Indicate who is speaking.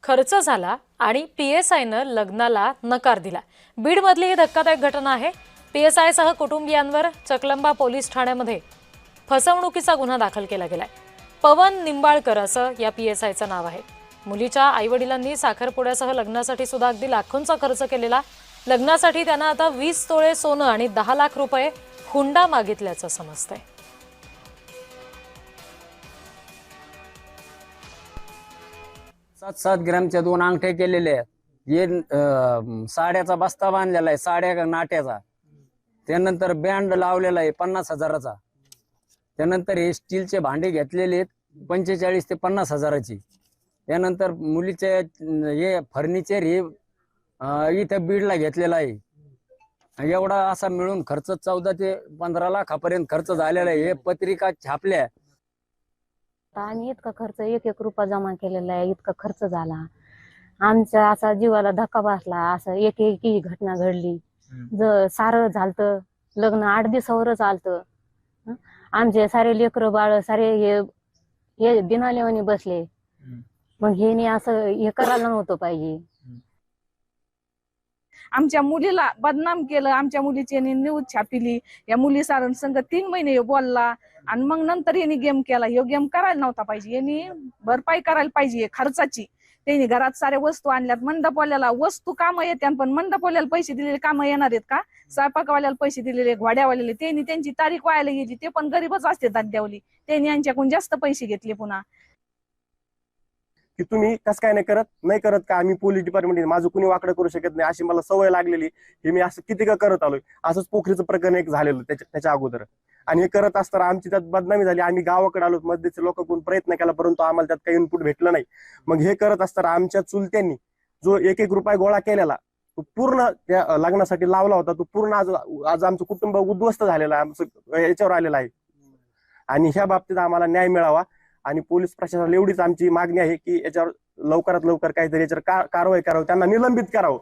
Speaker 1: खर्च झाला आणि पीएसआयनं लग्नाला नकार दिला। बीडमधली ही धक्कादायक घटना आहे। पीएसआय सह कुटुंबियांवर चकलंबा पोलीस ठाण्यामध्ये फसवणुकीचा गुन्हा दाखल केला गेलाय। पवन निंबाळकर असं या पीएसआयचं नाव आहे। मुलीच्या आईवडिलांनी साखरपुड्यासह लग्नासाठी सुद्धा अगदी लाखोंचा खर्च केलेला। लग्नासाठी त्यांना आता 20 तोळे सोनं आणि 10 लाख रुपये हुंडा मागितल्याचं समजतंय।
Speaker 2: 7-7 ग्रॅमच्या 2 अंगठ्या केलेल्या आहेत। हे साड्याचा बस्ता बांधलेला आहे, साड्या नाट्याचा। त्यानंतर बँड लावलेला आहे 50,000चा। त्यानंतर हे स्टीलचे भांडे घेतलेले आहेत 45 ते 50,000ची। त्यानंतर मुलीचे हे फर्निचर हे इथे बीडला घेतलेला आहे। एवढा असा मिळून खर्च 14 ते 15 लाखापर्यंत खर्च झालेला आहे। हे पत्रिका छापल्या।
Speaker 3: आणि इतका खर्च 1-1 रुपया जमा केलेला आहे, इतका खर्च झाला। आमच्या असा जीवाला धक्का बसला। असं एक घटना घडली। सारं झालतं, लग्न 8 दिवसावरच आलतं। आमचे सारे लेकरं बाळ सारे हे दिनालेवानी बसले। मग हे असं हे करायला नव्हतं पाहिजे।
Speaker 4: आमच्या मुलीला बदनाम केलं। आमच्या मुलीची न्यूज छापिली। या मुली सारण संघ 3 महिने बोलला आणि मग नंतर यांनी गेम केला। ह्यो गेम करायला नव्हता पाहिजे। यांनी भरपाई करायला पाहिजे खर्चाची। त्यांनी घरात साऱ्या वस्तू आणल्यात। मंडपवाल्याला वस्तू कामं येतात, पण मंडपवाल्याला पैसे दिलेले कामं येणार आहेत का? स्वयंपाकवाल्याला पैसे दिलेले, घोड्यावाल्याला त्यांनी त्यांची तारीख व्हायला गेली। ते पण गरीबच असते दाद्यावली। त्यांनी यांच्याकडून जास्त पैसे घेतले। पुन्हा
Speaker 5: की तुम्ही कसं काय नाही करत का? आम्ही पोलीस डिपार्टमेंट माझं कुणी वाकडं करू शकत नाही अशी मला सवय लागलेली। हे मी असं किती का करत आलोय। असंच पोखरीचं प्रकरण एक झालेलं त्याच्या अगोदर, आणि हे करत असताना आमची त्यात बदनामी झाली। आम्ही गावाकडे आलो, मध्येचे लोकांकडून प्रयत्न केला, परंतु आम्हाला त्यात काही इनपुट भेटलं नाही। मग हे करत असताना आमच्या चुलत्यांनी जो 1-1 रुपया गोळा केलेला तो पूर्ण त्या लग्नासाठी लावला होता, तो पूर्ण आज आमचं कुटुंब उद्ध्वस्त झालेलं आहे, आमचं याच्यावर आलेलं आहे। आणि ह्या बाबतीत आम्हाला न्याय मिळावा आणि पोलीस प्रशासनाला एवढीच आमची मागणी आहे की याच्यावर लवकरात लवकर काहीतरी याच्यावर कारवाई करावी, त्यांना निलंबित करावं।